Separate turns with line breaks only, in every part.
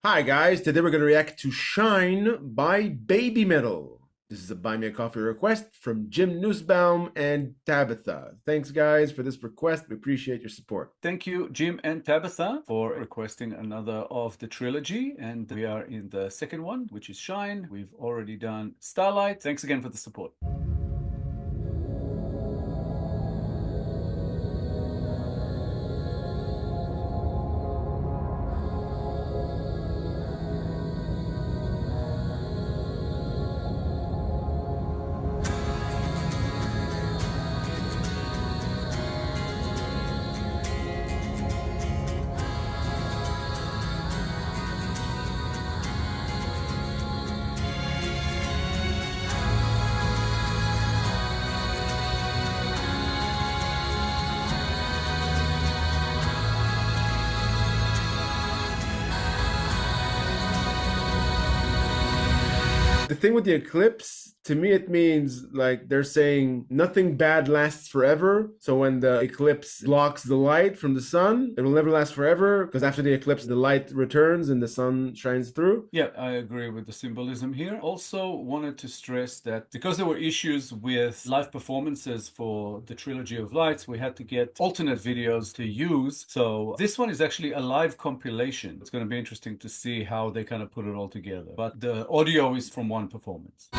Hi guys, today we're going to react to Shine by Babymetal. This is a Buy Me a Coffee request from Jim Nusbaum and Tabitha. Thanks guys for this request. We appreciate your support.
Thank you, Jim and Tabitha, for requesting another of the trilogy. And we are in the second one, which is Shine. We've already done Starlight. Thanks again for the support.
The thing with the eclipse, to me, it means like they're saying nothing bad lasts forever. So when the eclipse blocks the light from the sun, it will never last forever because after the eclipse, the light returns and the sun shines through.
Yeah, I agree with the symbolism here. Also wanted to stress that because there were issues with live performances for the Trilogy of Lights, we had to get alternate videos to use. So this one is actually a live compilation. It's going to be interesting to see how they kind of put it all together. But the audio is from one performance.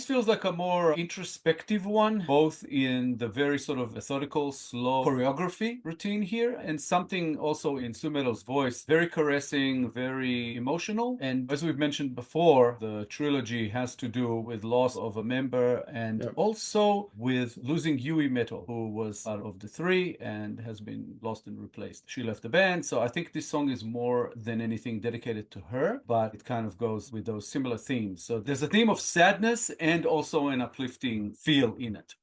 Feels like a more introspective one, both in the very sort of methodical, slow choreography routine here, and something also in Sumero's voice, very caressing, very emotional. And as we've mentioned before, the trilogy has to do with loss of a member and also with losing Yui Metal, who was out of the three and has been lost and replaced. She left the band, so I think this song is more than anything dedicated to her, but it kind of goes with those similar themes. So there's a theme of sadness and also an uplifting feel in it.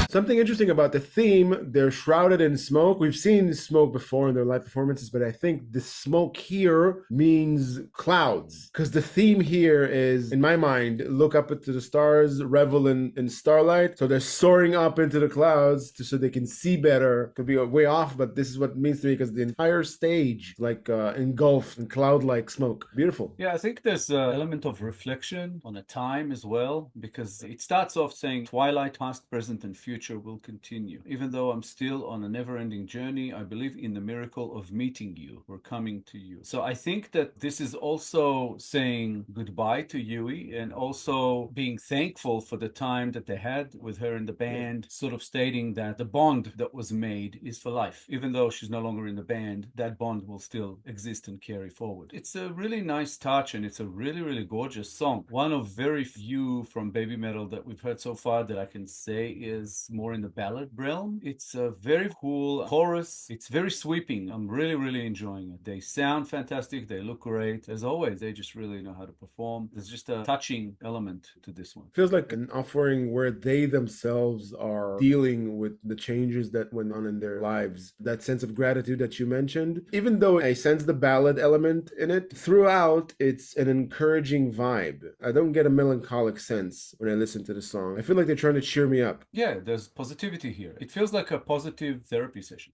Something interesting about the theme, they're shrouded in smoke. We've seen smoke before in their live performances, but I think the smoke here means clouds. Because the theme here is, in my mind, look up into the stars, revel in starlight. So they're soaring up into the clouds so they can see better. Could be way off, but this is what it means to me because the entire stage like engulfed in cloud-like smoke. Beautiful.
Yeah, I think there's an element of reflection on a time as well, because it starts off saying twilight, past, present, and future will continue. Even though I'm still on a never-ending journey, I believe in the miracle of meeting you. We're coming to you. So I think that this is also saying goodbye to Yui and also being thankful for the time that they had with her in the band, sort of stating that the bond that was made is for life. Even though she's no longer in the band, that bond will still exist and carry forward. It's a really nice touch and it's a really, really gorgeous song. One of very few from Babymetal that we've heard so far that I can say is more in the ballad realm. It's a very cool chorus. It's very sweeping. I'm really, really enjoying it. They sound fantastic. They look great. As always, they just really know how to perform. There's just a touching element to this one.
Feels like an offering where they themselves are dealing with the changes that went on in their lives. That sense of gratitude that you mentioned, even though I sense the ballad element in it, throughout it's an encouraging vibe. I don't get a melancholic sense when I listen to the song. I feel like they're trying to cheer me up.
Yeah, there's positivity here. It feels like a positive therapy session.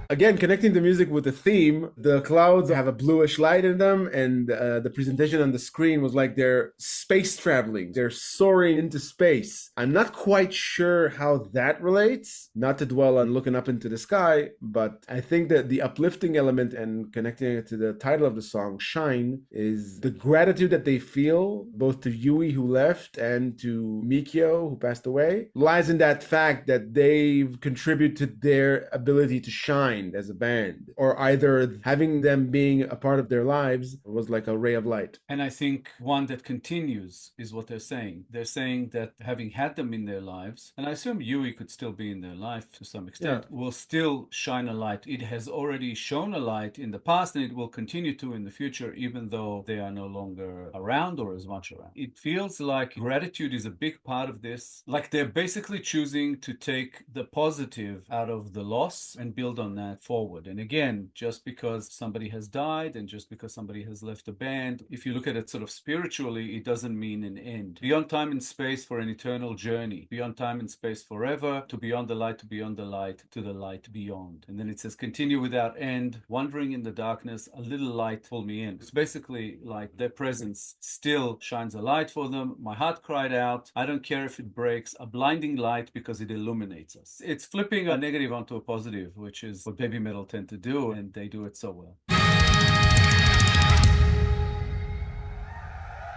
Again, connecting the music with the theme, the clouds have a bluish light in them, and the presentation on the screen was like they're space traveling. They're soaring into space. I'm not quite sure how that relates, not to dwell on looking up into the sky, but I think that the uplifting element and connecting it to the title of the song, Shine, is the gratitude that they feel, both to Yui, who left, and to Mikio, who passed away, lies in that fact that they've contributed to their ability to shine as a band, or either having them being a part of their lives was like a ray of light.
And I think one that continues is what they're saying. They're saying that having had them in their lives, and I assume Yui could still be in their life to some extent, will still shine a light. It has already shown a light in the past, and it will continue to in the future, even though they are no longer around or as much around. It feels like gratitude is a big part of this. Like they're basically choosing to take the positive out of the loss and build on that forward. And again, just because somebody has died and just because somebody has left a band, if you look at it sort of spiritually, it doesn't mean an end. Beyond time and space for an eternal journey. Beyond time and space forever, to beyond the light, to beyond the light, to the light beyond. And then it says, continue without end, wandering in the darkness, a little light pull me in. It's basically like their presence still shines a light for them. My heart cried out. I don't care if it breaks, a blinding light because it illuminates us. It's flipping a negative onto a positive, which is what Babymetal tend to do, and they do it so well.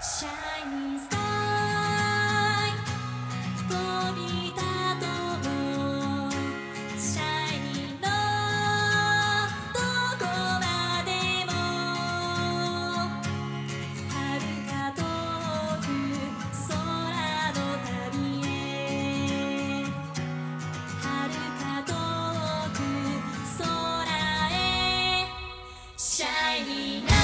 Shiny sky, Babymetal, shiny no, どこまでも遥か遠く空の旅へ遥か遠く空へ Shiny night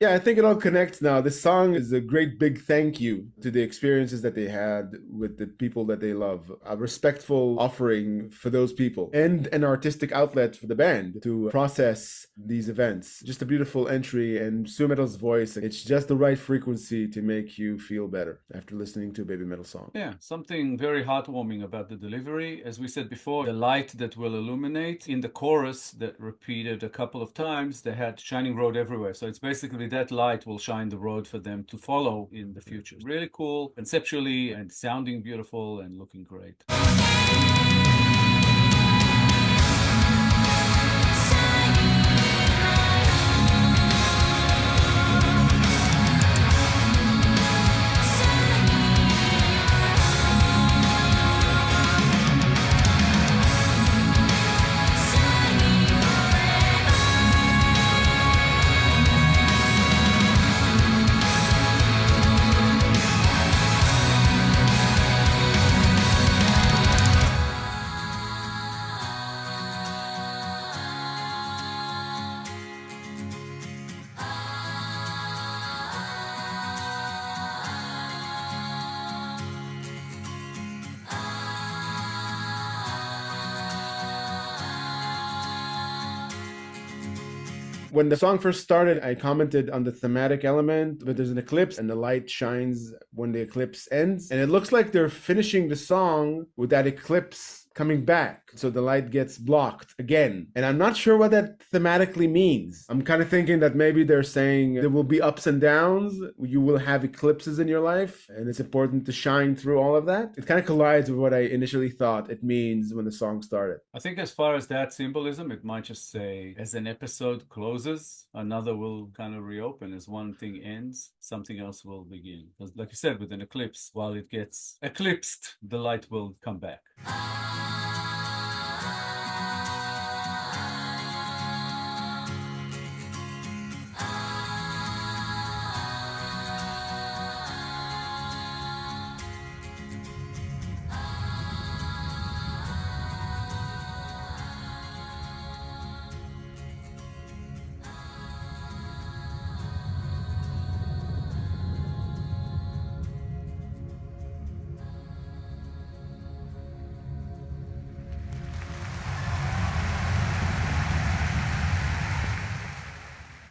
Yeah, I think it all connects now. This song is a great big thank you to the experiences that they had with the people that they love. A respectful offering for those people and an artistic outlet for the band to process these events. Just a beautiful entry, and Babymetal's voice, it's just the right frequency to make you feel better after listening to a Babymetal song.
Yeah, something very heartwarming about the delivery. As we said before, the light that will illuminate. In the chorus that repeated a couple of times, they had shining road everywhere. So it's basically that light will shine the road for them to follow in the future. Really cool, conceptually, and sounding beautiful and looking great.
When the song first started, I commented on the thematic element, but there's an eclipse and the light shines when the eclipse ends. And it looks like they're finishing the song with that eclipse coming back. So the light gets blocked again. And I'm not sure what that thematically means. I'm kind of thinking that maybe they're saying there will be ups and downs. You will have eclipses in your life, and it's important to shine through all of that. It kind of collides with what I initially thought it means when the song started.
I think as far as that symbolism, it might just say, as an episode closes, another will kind of reopen. As one thing ends, something else will begin. Because like you said, with an eclipse, while it gets eclipsed, the light will come back.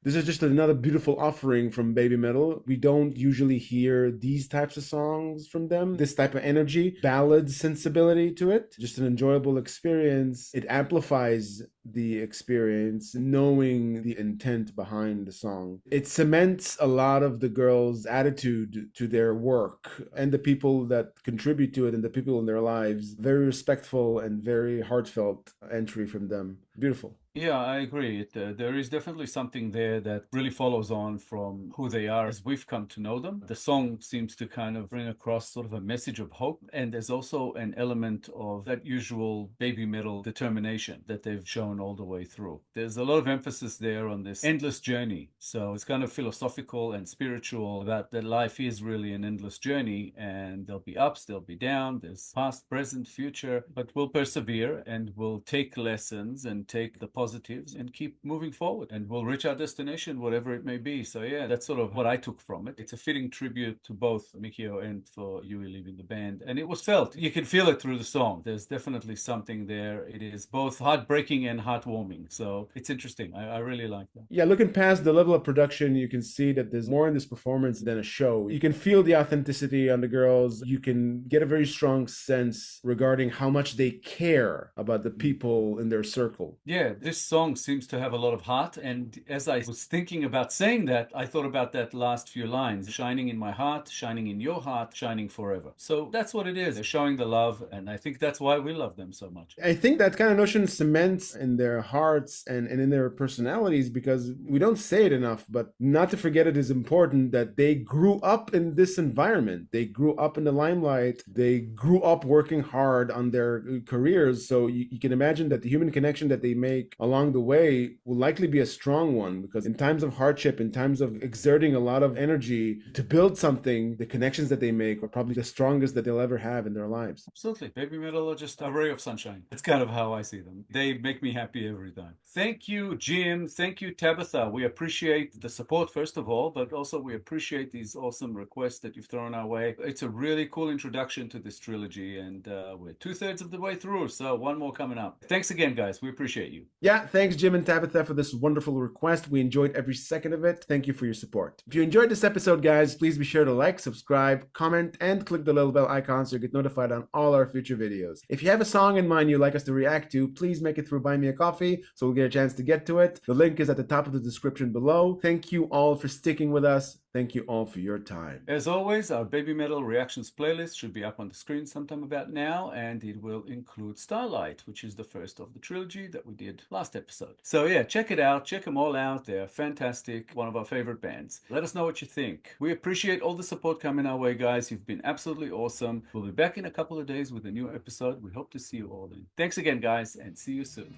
This is just another beautiful offering from Babymetal. We don't usually hear these types of songs from them, this type of energy, ballad sensibility to it. Just an enjoyable experience. It amplifies the experience, knowing the intent behind the song. It cements a lot of the girls' attitude to their work and the people that contribute to it and the people in their lives. Very respectful and very heartfelt entry from them. Beautiful.
Yeah, I agree. There is definitely something there that really follows on from who they are as we've come to know them. The song seems to kind of bring across sort of a message of hope, and there's also an element of that usual Babymetal determination that they've shown all the way through. There's a lot of emphasis there on this endless journey. So it's kind of philosophical and spiritual about that life is really an endless journey, and there'll be ups, there'll be down, there's past, present, future, but we'll persevere and we'll take lessons and take the positives and keep moving forward, and we'll reach our destination, whatever it may be. So yeah, that's sort of what I took from it. It's a fitting tribute to both Mikio and for Yui leaving the band, and it was felt. You can feel it through the song. There's definitely something there. It is both heartbreaking and heartwarming, so it's interesting. I really like that.
Yeah, looking past the level of production, you can see that there's more in this performance than a show. You can feel the authenticity on the girls. You can get a very strong sense regarding how much they care about the people in their circle.
Yeah, this song seems to have a lot of heart, and as I was thinking about saying that, I thought about that last few lines: shining in my heart, shining in your heart, shining forever. So that's what it is. They're showing the love, and I think that's why we love them so much.
I think that kind of notion cements in their hearts and in their personalities, because we don't say it enough, but not to forget it is important that they grew up in this environment. They grew up in the limelight. They grew up working hard on their careers. So you can imagine that the human connection that they make along the way will likely be a strong one, because in times of hardship, in times of exerting a lot of energy to build something, the connections that they make are probably the strongest that they'll ever have in their lives.
Absolutely. Babymetal are just a ray of sunshine. That's kind of how I see them. They make me happy every time. Thank you, Jim. Thank you, Tabitha. We appreciate the support, first of all, but also we appreciate these awesome requests that you've thrown our way. It's a really cool introduction to this trilogy, and we're 2/3 of the way through, so one more coming up. Thanks again, guys. We appreciate you.
Yeah, thanks Jim and Tabitha for this wonderful request. We enjoyed every second of it. Thank you for your support. If you enjoyed this episode, guys, please be sure to like, subscribe, comment, and click the little bell icon so you get notified on all our future videos. If you have a song in mind you'd like us to react to, please make it through Buy Me a Coffee so we'll get a chance to get to it. The link is at the top of the description below. Thank you all for sticking with us. Thank you all for your time.
As always, our Babymetal reactions playlist should be up on the screen sometime about now, and it will include Starlight, which is the first of the trilogy that we did last episode. So yeah, check it out. Check them all out. They're fantastic. One of our favorite bands. Let us know what you think. We appreciate all the support coming our way, guys. You've been absolutely awesome. We'll be back in a couple of days with a new episode. We hope to see you all then. Thanks again, guys, and see you soon.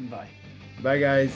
Bye.
Bye, guys.